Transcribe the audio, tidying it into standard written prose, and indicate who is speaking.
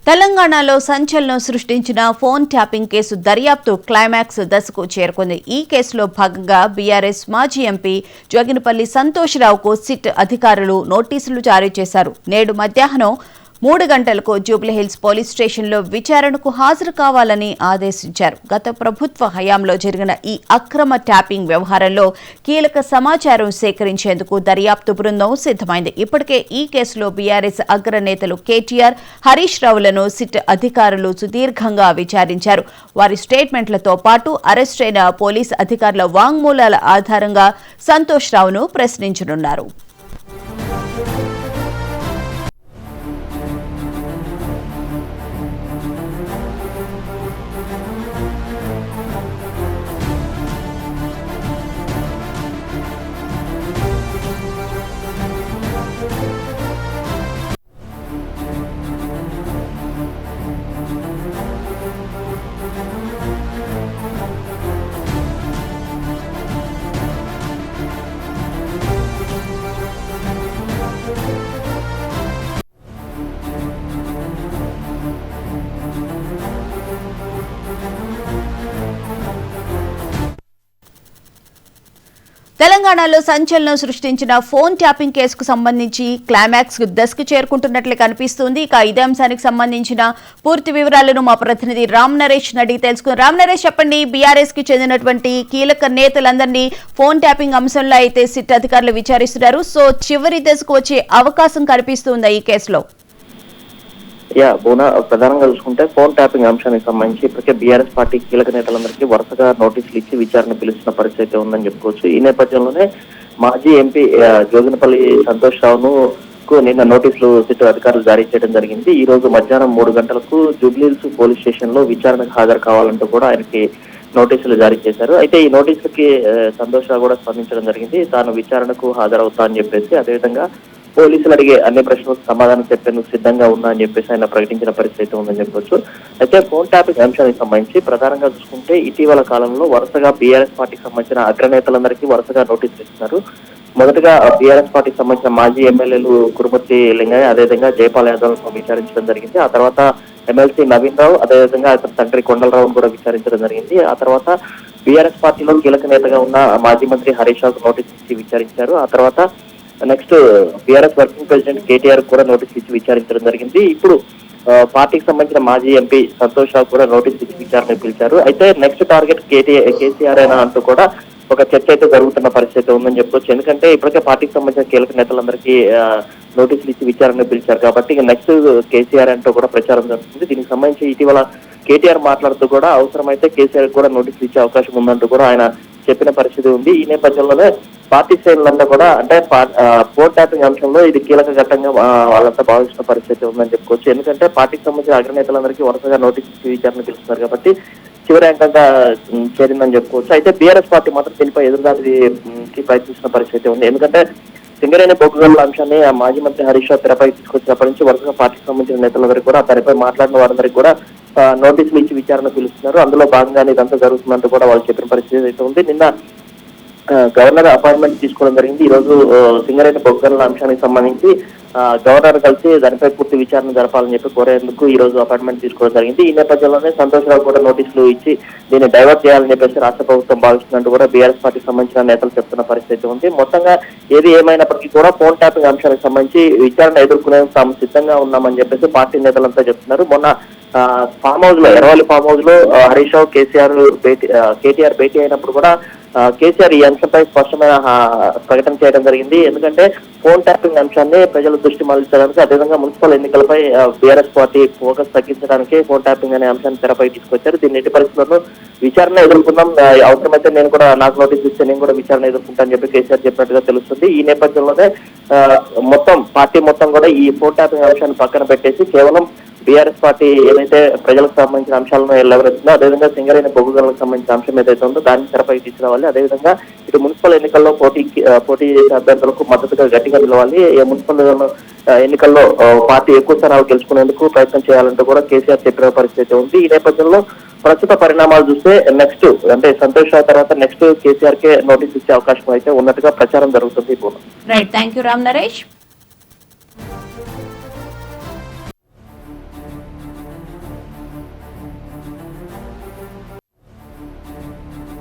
Speaker 1: తెలంగాణలో సంచలనం సృష్టించిన ఫోన్ ట్యాపింగ్ కేసు దర్యాప్తు క్లైమాక్స్ దశకు చేరుకుంది. ఈ కేసులో భాగంగా బీఆర్ఎస్ మాజీ ఎంపీ జోగినిపల్లి సంతోష్రావుకు సిట్ అధికారులు నోటీసులు జారీ చేశారు. నేడు మధ్యాహ్నం 3 గంటలకు జూబ్లీహిల్స్ పోలీస్ స్టేషన్లో విచారణకు హాజరు కావాలని ఆదేశించారు. గత ప్రభుత్వ హయాంలో జరిగిన ఈ అక్రమ ట్యాపింగ్ వ్యవహారంలో కీలక సమాచారం సేకరించేందుకు దర్యాప్తు బృందం సిద్దమైంది. ఇప్పటికే ఈ కేసులో బీఆర్ఎస్ అగ్రనేతలు కేటీఆర్, హరీష్ రావులను సిట్ అధికారులు సుదీర్ఘంగా విచారించారు. వారి స్టేట్మెంట్లతో పాటు అరెస్టైన పోలీస్ అధికారుల వాంగ్మూలాల ఆధారంగా సంతోష్ రావును ప్రశ్నించనున్నారు. తెలంగాణలో సంచలనం సృష్టించిన ఫోన్ ట్యాపింగ్ కేసుకు సంబంధించి క్లైమాక్స్ దశకు చేరుకుంటున్నట్లు కనిపిస్తుంది. ఇక ఇదే అంశానికి సంబంధించిన పూర్తి వివరాలను మా ప్రతినిధి రామ్ నరేష్ అడిగి తెలుసుకుని. రామ్ నరేష్, చెప్పండి, బీఆర్ఎస్ కి చెందినటువంటి కీలక నేతలందరినీ ఫోన్ ట్యాపింగ్ అంశంలో అయితే సిట్ అధికారులు విచారిస్తున్నారు. సో చివరి దశకు వచ్చే అవకాశం కనిపిస్తుందా ఈ కేసులో?
Speaker 2: ప్రధానంగా చూసుకుంటే ఫోన్ ట్యాపింగ్ అంశానికి సంబంధించి ఇప్పటికే బీఆర్ఎస్ పార్టీ కీలక నేతలందరికీ వరుసగా నోటీసులు ఇచ్చి విచారణ పిలుస్తున్న పరిస్థితి ఉందని చెప్పుకోవచ్చు. ఈ నేపథ్యంలోనే మాజీ ఎంపీ జోగినిపల్లి సంతోష్ రావును నిన్న నోటీసులు సిట్ అధికారులు జారీ చేయడం జరిగింది. ఈ రోజు మధ్యాహ్నం 3 గంటలకు జూబ్లీహిల్స్ పోలీస్ స్టేషన్ లో విచారణకు హాజరు కావాలంటూ కూడా ఆయనకి నోటీసులు జారీ చేశారు. అయితే ఈ నోటీసులకి సంతోష్ రావు కూడా స్పందించడం జరిగింది. తాను విచారణకు హాజరవుతా అని చెప్పేసి, అదేవిధంగా పోలీసులు అడిగే అన్ని ప్రశ్నలకు సమాధానం చెప్పేందుకు సిద్ధంగా ఉన్నా అని చెప్పేసి ఆయన ప్రకటించిన పరిస్థితి ఉందని చెప్పొచ్చు. అయితే ఫోన్ ట్యాపింగ్ అంశానికి సంబంధించి ప్రధానంగా చూసుకుంటే ఇటీవల కాలంలో వరుసగా బీఆర్ఎస్ పార్టీకి సంబంధించిన అగ్రనేతలందరికీ వరుసగా నోటీసులు ఇస్తున్నారు. మొదటగా బీఆర్ఎస్ పార్టీకి సంబంధించిన మాజీ ఎమ్మెల్యేలు కురుమూర్తి లింగయ్య, అదేవిధంగా జయపాల్ యాదవ్ విచారించడం జరిగింది. ఆ తర్వాత ఎమ్మెల్సీ నవీన్ రావు, అదేవిధంగా అతని తండ్రి కొండలరావును కూడా విచారించడం జరిగింది. ఆ తర్వాత బీఆర్ఎస్ పార్టీలో కీలక నేతగా ఉన్న మాజీ మంత్రి హరీష్ రావుకు నోటీసు ఇచ్చి విచారించారు. ఆ తర్వాత next BRS working president KTR కూడా నోటీస్ ఇచ్చి విచారించడం జరిగింది. ఇప్పుడు పార్టీకి సంబంధించిన మాజీ ఎంపీ సంతోష్ రావు కూడా నోటీస్ ఇచ్చి విచారణ పిలిచారు. అయితే నెక్స్ట్ టార్గెట్ కేసీఆర్ అయినా అంటూ కూడా ఒక చర్చ అయితే జరుగుతున్న పరిస్థితి ఉందని చెప్పొచ్చు. ఎందుకంటే ఇప్పటికే పార్టీకి సంబంధించిన కీలక నేతలందరికీ నోటీసులు ఇచ్చి విచారణ పిలిచారు కాబట్టి నెక్స్ట్ కేసీఆర్ అంటూ కూడా ప్రచారం జరుగుతుంది. దీనికి సంబంధించి ఇటీవల కేటీఆర్ మాట్లాడుతూ కూడా అవసరమైతే కేసీఆర్ కూడా నోటీసులు ఇచ్చే అవకాశం ఉందంటూ కూడా ఆయన చెప్పిన పరిస్థితి ఉంది. ఈ నేపథ్యంలోనే పార్టీ శ్రేణులంతా కూడా అంటే ఫోన్ ట్యాపింగ్ అంశంలో ఇది కీలక ఘట్టంగా వాళ్ళంతా భావిస్తున్న పరిస్థితి ఉందని చెప్పుకోవచ్చు. ఎందుకంటే పార్టీకి సంబంధించిన అగ్రనేతలందరికీ వరుసగా నోటీసు విచారణ పిలుస్తున్నారు కాబట్టి చివరి అంకంగా చేరిందని చెప్పుకోవచ్చు. అయితే బీఆర్ఎస్ పార్టీ మాత్రం దీనిపై ఎదురుదాడికి ప్రయత్నిస్తున్న పరిస్థితి ఉంది. ఎందుకంటే సింగరేణి బొగ్గుగనుల అంశాన్ని మాజీ మంత్రి హరీష్ రావు తెరపై తీసుకొచ్చినప్పటి నుంచి వరుసగా పార్టీకి సంబంధించిన నేతలందరికీ కూడా తెరపై మాట్లాడిన వారందరికీ కూడా నోటీసులు ఇచ్చి విచారణ పిలుస్తున్నారు. అందులో భాగంగానే ఇదంతా జరుగుతుందంటూ కూడా వాళ్ళు చెప్పిన పరిస్థితి అయితే ఉంది. నిన్న గవర్నర్ అపాయింట్మెంట్ తీసుకోవడం జరిగింది. ఈ రోజు సింగరేణి బొగ్గుగనుల అంశానికి సంబంధించి గవర్నర్ కలిసి దానిపై పూర్తి విచారణ జరపాలని చెప్పి కోరేందుకు ఈ రోజు అపాయింట్మెంట్ తీసుకోవడం జరిగింది. ఈ నేపథ్యంలోనే సంతోష్ రావు కూడా నోటీసులు ఇచ్చి దీన్ని డైవర్ట్ చేయాలని చెప్పేసి రాష్ట్ర ప్రభుత్వం భావిస్తున్నట్టు కూడా బీఆర్ఎస్ పార్టీకి సంబంధించిన నేతలు చెప్తున్న పరిస్థితి ఉంది. మొత్తంగా ఏది ఏమైనప్పటికీ కూడా ఫోన్ ట్యాపింగ్ అంశానికి సంబంధించి విచారణ ఎదుర్కొనేందుకు తాము సిద్ధంగా ఉన్నామని చెప్పేసి పార్టీ నేతలంతా చెప్తున్నారు. మొన్న ఫామ్ హౌస్ లో ఎర్రవల్లి ఫామ్ హౌస్ లో హరీష్ రావు కేటీఆర్ భేటీ అయినప్పుడు కూడా కేసీఆర్ ఈ అంశంపై స్పష్టమైన ప్రకటన చేయడం జరిగింది. ఎందుకంటే ఫోన్ ట్యాపింగ్ అంశాన్ని ప్రజల దృష్టి మళ్లించడానికి, అదేవిధంగా మున్సిపల్ ఎన్నికలపై బీఆర్ఎస్ పార్టీ ఫోకస్ తగ్గించడానికి ఫోన్ ట్యాపింగ్ అనే అంశాన్ని తెరపై తీసుకొచ్చారు. దీన్ని ఎట్టి పరిస్థితుల్లో విచారణ ఎదుర్కొందాం, అవసరమైతే నేను కూడా నాకు నోటీస్ ఇస్తే నేను కూడా విచారణ ఎదుర్కొంటా అని చెప్పి కేసీఆర్ చెప్పినట్టుగా తెలుస్తుంది. ఈ నేపథ్యంలోనే మొత్తం పార్టీ మొత్తం కూడా ఈ ఫోన్ ట్యాపింగ్ అంశాన్ని పక్కన పెట్టేసి కేవలం బీఆర్ఎస్ పార్టీ ఏదైతే ప్రజలకు సంబంధించిన అంశాలను ఎల్లవరెత్తుందో, అదేవిధంగా సింగరేణి బొగ్గుగనులకు సంబంధించిన అంశం ఏదైతే ఉందో దాన్ని తెరపై తీసుకురావాలి. అదేవిధంగా ఇటు మున్సిపల్ ఎన్నికల్లో పోటీ చేసే అభ్యర్థులకు మద్దతుగా గట్టిగా నిలవాలి. మున్సిపల్ ఎన్నికల్లో పార్టీ ఎక్కువ స్థానాలు గెలుచుకునేందుకు ప్రయత్నం చేయాలంటూ కూడా కేసీఆర్ చెప్పిన పరిస్థితి ఉంది. ఈ నేపథ్యంలో ప్రస్తుత పరిణామాలు చూస్తే నెక్స్ట్ అంటే సంతోష్ రావు తర్వాత నెక్స్ట్ కేసీఆర్ కే నోటీస్ ఇచ్చే అవకాశం అయితే ఉన్నట్టుగా ప్రచారం జరుగుతుంది.
Speaker 1: Right, thank you Ram Naresh.